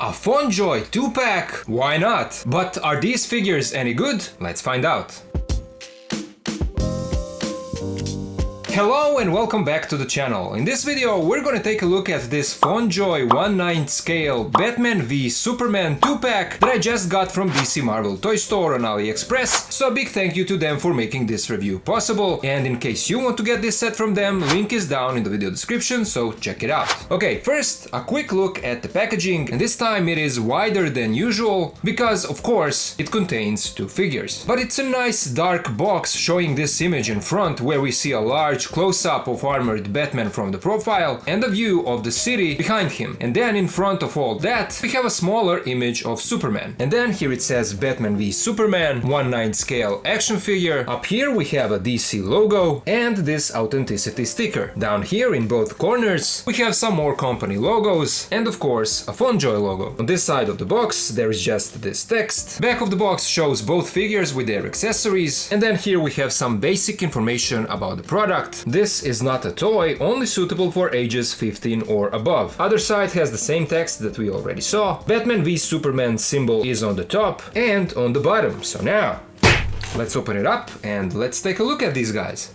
A FondJoy 2-pack? Why not? But are these figures any good? Let's find out. Hello and welcome back to the channel. In this video we're gonna take a look at this FondJoy 1/9 scale Batman v Superman 2-pack that I just got from DC Marvel Toy Store on AliExpress, so a big thank you to them for making this review possible, and in case you want to get this set from them, link is down in the video description, so check it out. Okay, first a quick look at the packaging, and this time it is wider than usual because of course it contains two figures. But it's a nice dark box showing this image in front where we see a large close-up of armored Batman from the profile and a view of the city behind him. And then in front of all that we have a smaller image of Superman. And then here it says Batman v Superman 1/9 scale action figure. Up here we have a DC logo and this authenticity sticker. Down here in both corners we have some more company logos and of course a FondJoy logo. On this side of the box there is just this text. Back of the box shows both figures with their accessories, and then here we have some basic information about the product. This is not a toy, only suitable for ages 15 or above. Other side has the same text that we already saw. Batman v Superman symbol is on the top and on the bottom. So now, let's open it up and let's take a look at these guys.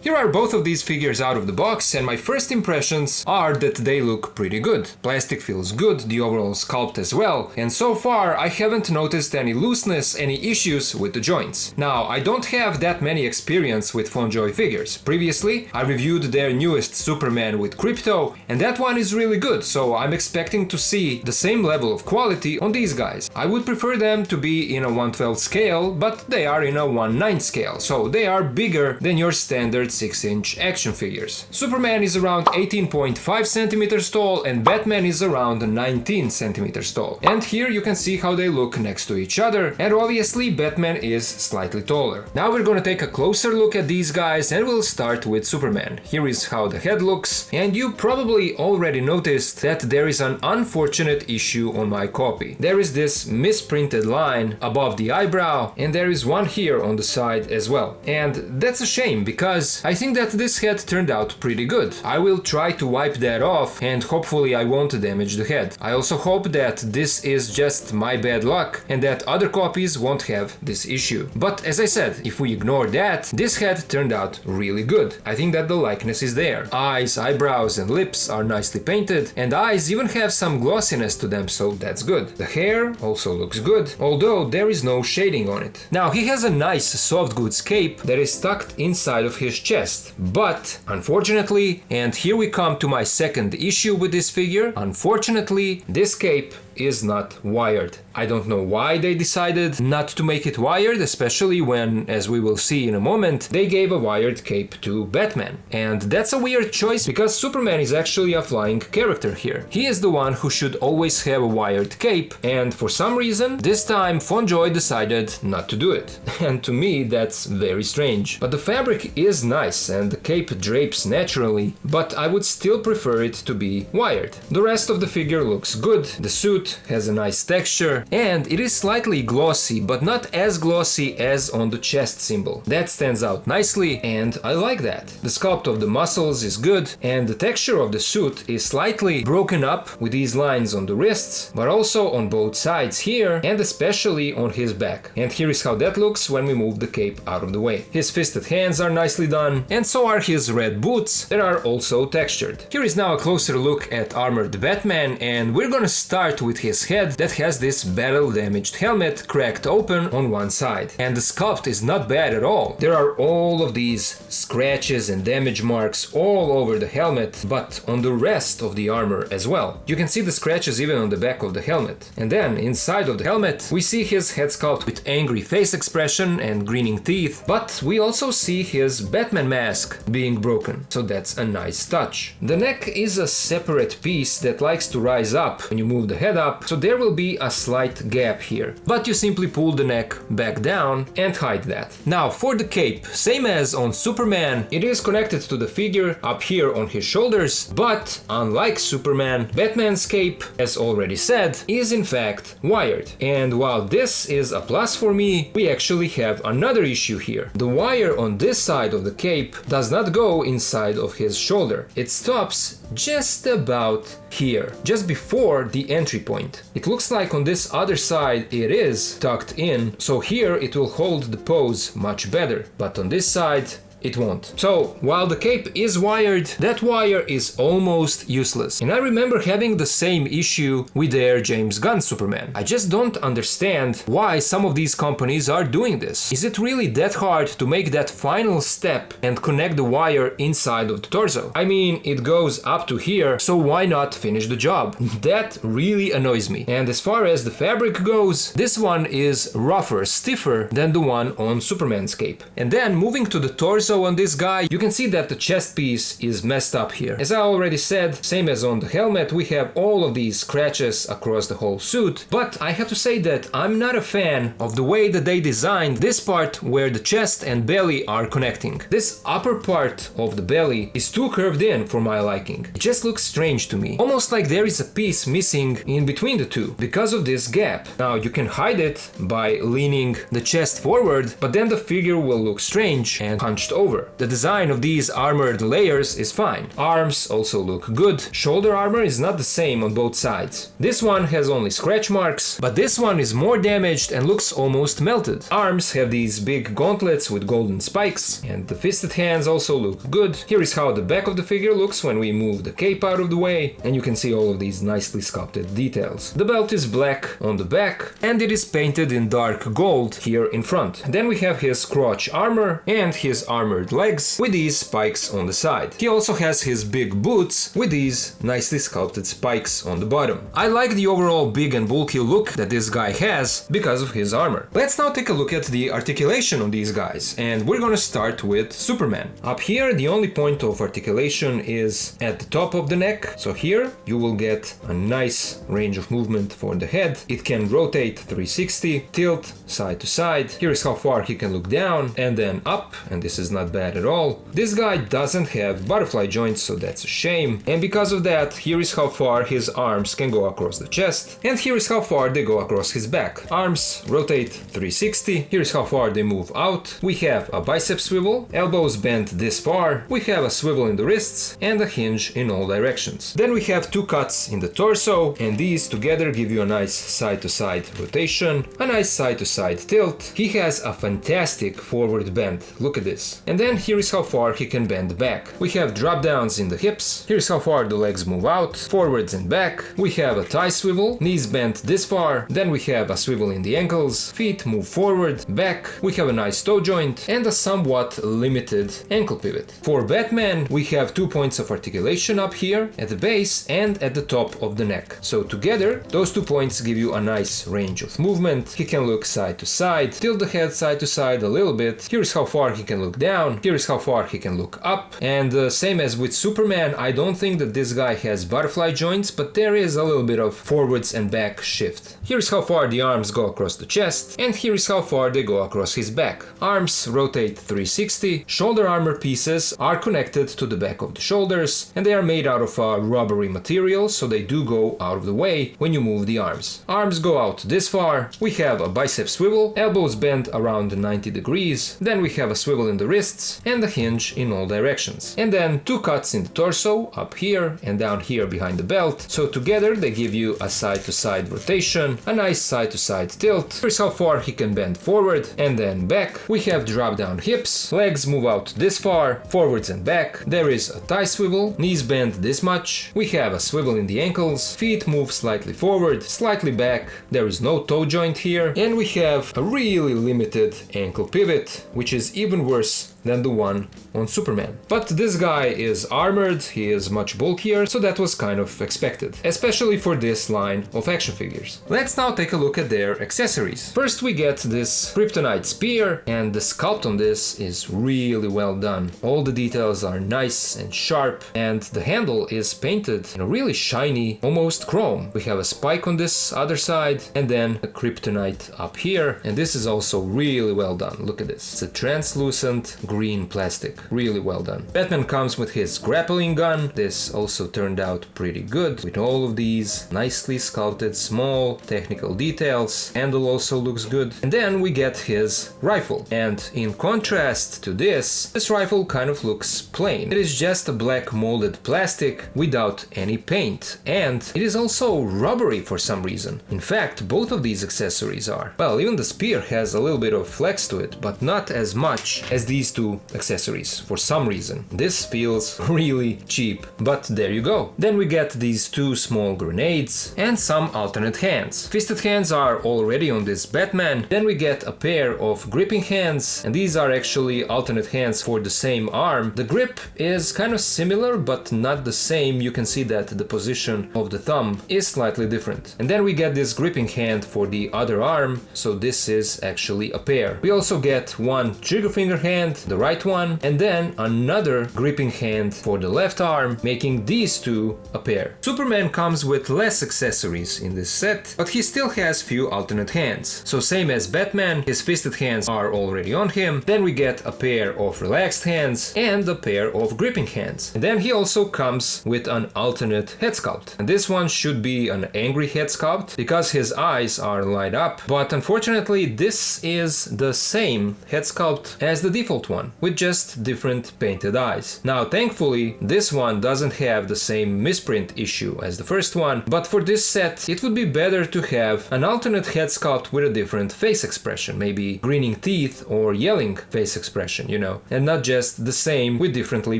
Here are both of these figures out of the box, and my first impressions are that they look pretty good. Plastic feels good, the overall sculpt as well, and so far I haven't noticed any looseness, any issues with the joints. Now, I don't have that many experience with FondJoy figures. Previously, I reviewed their newest Superman with Crypto, and that one is really good, so I'm expecting to see the same level of quality on these guys. I would prefer them to be in a 1/12 scale, but they are in a 1/9 scale, so they are bigger than your standard 6-inch action figures. Superman is around 18.5 centimeters tall and Batman is around 19 centimeters tall. And here you can see how they look next to each other, and obviously Batman is slightly taller. Now we're gonna take a closer look at these guys and we'll start with Superman. Here is how the head looks, and you probably already noticed that there is an unfortunate issue on my copy. There is this misprinted line above the eyebrow, and there is one here on the side as well. And that's a shame because I think that this head turned out pretty good. I will try to wipe that off and hopefully I won't damage the head. I also hope that this is just my bad luck and that other copies won't have this issue. But as I said, if we ignore that, this head turned out really good. I think that the likeness is there. Eyes, eyebrows and lips are nicely painted, and eyes even have some glossiness to them, so that's good. The hair also looks good, although there is no shading on it. Now he has a nice soft goods cape that is tucked inside of his chest. But unfortunately, and here we come to my second issue with this figure, unfortunately this cape is not wired. I don't know why they decided not to make it wired, especially when, as we will see in a moment, they gave a wired cape to Batman. And that's a weird choice because Superman is actually a flying character here. He is the one who should always have a wired cape, and for some reason, this time FondJoy decided not to do it. And to me, that's very strange. But the fabric is nice and the cape drapes naturally, but I would still prefer it to be wired. The rest of the figure looks good. The suit has a nice texture and it is slightly glossy, but not as glossy as on the chest symbol. That stands out nicely and I like that. The sculpt of the muscles is good and the texture of the suit is slightly broken up with these lines on the wrists, but also on both sides here and especially on his back. And here is how that looks when we move the cape out of the way. His fisted hands are nicely done, and so are his red boots that are also textured. Here is now a closer look at armored Batman, and we're gonna start with his head that has this battle-damaged helmet cracked open on one side. And the sculpt is not bad at all. There are all of these scratches and damage marks all over the helmet, but on the rest of the armor as well. You can see the scratches even on the back of the helmet. And then inside of the helmet we see his head sculpt with angry face expression and grinning teeth, but we also see his Batman mask being broken, so that's a nice touch. The neck is a separate piece that likes to rise up when you move the head up, so there will be a slight gap here, but you simply pull the neck back down and hide that. Now for the cape, same as on Superman, it is connected to the figure up here on his shoulders, but unlike Superman, Batman's cape, as already said, is in fact wired. And while this is a plus for me, we actually have another issue here. The wire on this side of the cape does not go inside of his shoulder. It stops just about here, just before the entry point. It looks like on this other side it is tucked in, so here it will hold the pose much better, but on this side it won't. So, while the cape is wired, that wire is almost useless. And I remember having the same issue with their James Gunn Superman. I just don't understand why some of these companies are doing this. Is it really that hard to make that final step and connect the wire inside of the torso? I mean, it goes up to here, so why not finish the job? That really annoys me. And as far as the fabric goes, this one is rougher, stiffer than the one on Superman's cape. And then moving to the torso on this guy, you can see that the chest piece is messed up here. As I already said, same as on the helmet, we have all of these scratches across the whole suit, but I have to say that I'm not a fan of the way that they designed this part where the chest and belly are connecting. This upper part of the belly is too curved in for my liking. It just looks strange to me, almost like there is a piece missing in between the two because of this gap. Now you can hide it by leaning the chest forward, but then the figure will look strange and hunched over. The design of these armored layers is fine. Arms also look good. Shoulder armor is not the same on both sides. This one has only scratch marks, but this one is more damaged and looks almost melted. Arms have these big gauntlets with golden spikes, and the fisted hands also look good. Here is how the back of the figure looks when we move the cape out of the way, and you can see all of these nicely sculpted details. The belt is black on the back, and it is painted in dark gold here in front. Then we have his crotch armor and his armored legs with these spikes on the side. He also has his big boots with these nicely sculpted spikes on the bottom. I like the overall big and bulky look that this guy has because of his armor. Let's now take a look at the articulation on these guys, and we're gonna start with Superman. Up here, the only point of articulation is at the top of the neck, so here you will get a nice range of movement for the head. It can rotate 360, tilt side to side. Here is how far he can look down and then up, and this is not bad at all. This guy doesn't have butterfly joints, so that's a shame. And because of that, here is how far his arms can go across the chest, and here is how far they go across his back. Arms rotate 360. Here is how far they move out. We have a bicep swivel, elbows bent this far. We have a swivel in the wrists and a hinge in all directions. Then we have two cuts in the torso, and these together give you a nice side-to-side rotation, a nice side-to-side tilt. He has a fantastic forward bend. Look at this. And then here is how far he can bend back. We have drop downs in the hips. Here's how far the legs move out, forwards and back. We have a thigh swivel, knees bent this far. Then we have a swivel in the ankles, feet move forward, back. We have a nice toe joint and a somewhat limited ankle pivot. For Batman, we have 2 points of articulation up here at the base and at the top of the neck. So together, those 2 points give you a nice range of movement. He can look side to side, tilt the head side to side a little bit. Here's how far he can look down. Here is how far he can look up. And same as with Superman, I don't think that this guy has butterfly joints, but there is a little bit of forwards and back shift. Here's how far the arms go across the chest, and here is how far they go across his back. Arms rotate 360. Shoulder armor pieces are connected to the back of the shoulders, and they are made out of a rubbery material, so they do go out of the way when you move the arms. Arms go out this far. We have a bicep swivel, elbows bent around 90 degrees. Then we have a swivel in the wrists and a hinge in all directions. And then 2 cuts in the torso, up here and down here behind the belt. So together they give you a side-to-side rotation, a nice side-to-side tilt. Here's how far he can bend forward and then back. We have drop-down hips, legs move out this far, forwards and back. There is a thigh swivel, knees bend this much. We have a swivel in the ankles, feet move slightly forward, slightly back. There is no toe joint here, and we have a really limited ankle pivot, which is even worse than the one on Superman. But this guy is armored, he is much bulkier, so that was kind of expected, especially for this line of action figures. Let's now take a look at their accessories. First we get this kryptonite spear, and the sculpt on this is really well done. All the details are nice and sharp, and the handle is painted in a really shiny, almost chrome. We have a spike on this other side, and then a kryptonite up here, and this is also really well done. Look at this. It's a translucent green plastic. Really well done. Batman comes with his grappling gun. This also turned out pretty good with all of these nicely sculpted small technical details. Handle also looks good. And then we get his rifle. And in contrast to this rifle kind of looks plain. It is just a black molded plastic without any paint. And it is also rubbery for some reason. In fact, both of these accessories are. Well, even the spear has a little bit of flex to it, but not as much as these two accessories for some reason. This feels really cheap, but there you go. Then we get these two small grenades and some alternate hands. Fisted hands are already on this Batman. Then we get a pair of gripping hands, and these are actually alternate hands for the same arm. The grip is kind of similar, but not the same. You can see that the position of the thumb is slightly different. And then we get this gripping hand for the other arm, so this is actually a pair. We also get one trigger finger hand, the right one, and then another gripping hand for the left arm, making these two a pair. Superman comes with less accessories in this set, but he still has few alternate hands. So same as Batman, his fisted hands are already on him. Then we get a pair of relaxed hands and a pair of gripping hands. And then he also comes with an alternate head sculpt. And this one should be an angry head sculpt because his eyes are light up, but unfortunately this is the same head sculpt as the default one, with just different painted eyes. Now thankfully this one doesn't have the same misprint issue as the first one, but for this set it would be better to have an alternate head sculpt with a different face expression, maybe grinning teeth or yelling face expression, you know, and not just the same with differently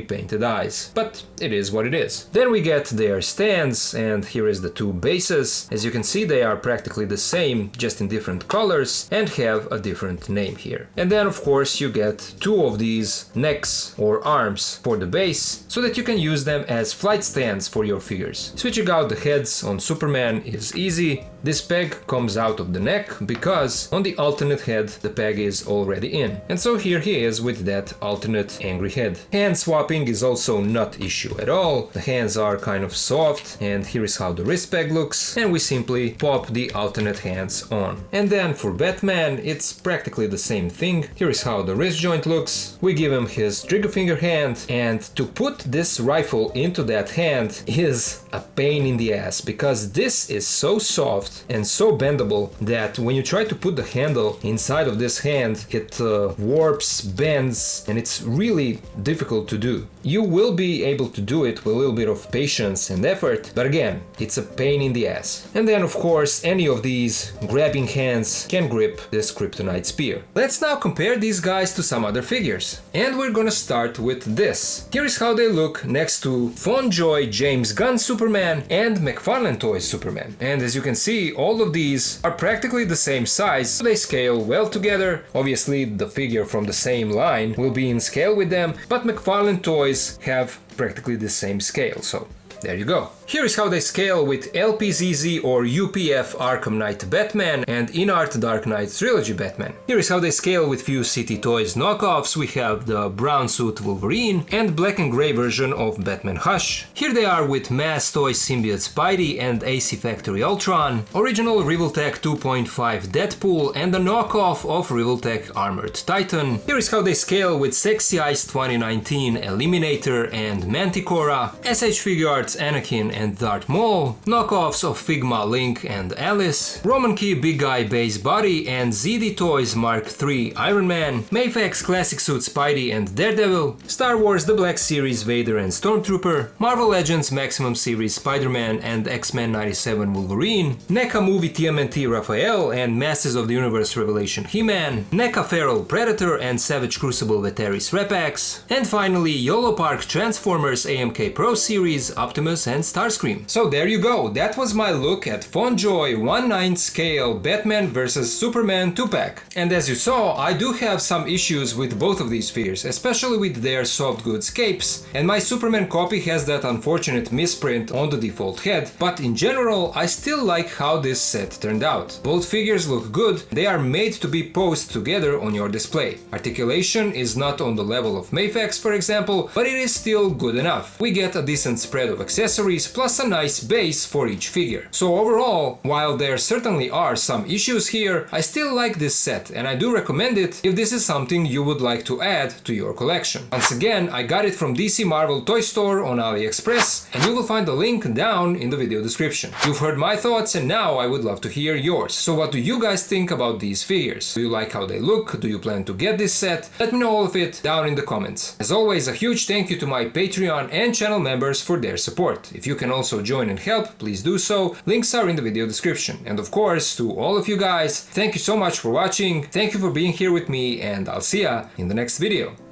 painted eyes. But it is what it is. Then we get their stands, and here is the two bases. As you can see, they are practically the same, just in different colors, and have a different name here. And then of course you get two of these necks or arms for the base, so that you can use them as flight stands for your figures. Switching out the heads on Superman is easy. This peg comes out of the neck because on the alternate head the peg is already in. And so here he is with that alternate angry head. Hand swapping is also not issue at all. The hands are kind of soft, and here is how the wrist peg looks, and we simply pop the alternate hands on. And then for Batman it's practically the same thing. Here is how the wrist joint looks. We give him his trigger finger hand, and to put this rifle into that hand is a pain in the ass because this is so soft and so bendable that when you try to put the handle inside of this hand, it warps, bends, and it's really difficult to do. You will be able to do it with a little bit of patience and effort, but again, it's a pain in the ass. And then of course any of these grabbing hands can grip this kryptonite spear. Let's now compare these guys to some other figures, and we're gonna start with this. Here is how they look next to FondJoy James Gunn Superman and McFarlane Toys Superman. And as you can see, all of these are practically the same size, so they scale well together. Obviously the figure from the same line will be in scale with them, but McFarlane Toys have practically the same scale, so there you go. Here is how they scale with LPZZ or UPF Arkham Knight Batman and InArt Dark Knight Trilogy Batman. Here is how they scale with few City Toys knockoffs. We have the brown suit Wolverine and black and gray version of Batman Hush. Here they are with Mass Toys Symbiote Spidey and AC Factory Ultron, original Revoltech 2.5 Deadpool, and a knockoff of Revoltech Armored Titan. Here is how they scale with Sexy Eyes 2019 Eliminator and Manticora, SH Figuarts Anakin and Darth Maul, knockoffs of Figma Link and Alice, Roman Key Big Guy Base Body and ZD Toys Mark III Iron Man, Mayfax Classic Suit Spidey and Daredevil, Star Wars The Black Series Vader and Stormtrooper, Marvel Legends Maximum Series Spider-Man and X-Men 97 Wolverine, NECA Movie TMNT Raphael and Masters of the Universe Revelation He-Man, NECA Feral Predator and Savage Crucible Veteris Repax, and finally YOLO Park Transformers AMK Pro Series Optimus and Starscream. So there you go, that was my look at FondJoy 1/9 scale Batman vs Superman 2-pack. And as you saw, I do have some issues with both of these figures, especially with their soft goods capes, and my Superman copy has that unfortunate misprint on the default head, but in general I still like how this set turned out. Both figures look good, they are made to be posed together on your display. Articulation is not on the level of Mayfax for example, but it is still good enough. We get a decent spread of accessories, plus a nice base for each figure. So overall, while there certainly are some issues here, I still like this set and I do recommend it if this is something you would like to add to your collection. Once again, I got it from DC Marvel Toy Store on AliExpress, and you will find the link down in the video description. You've heard my thoughts and now I would love to hear yours. So what do you guys think about these figures? Do you like how they look? Do you plan to get this set? Let me know all of it down in the comments. As always, a huge thank you to my Patreon and channel members for their support. If you can also join and help, please do so. Links are in the video description. And of course, to all of you guys, thank you so much for watching. Thank you for being here with me, and I'll see ya in the next video.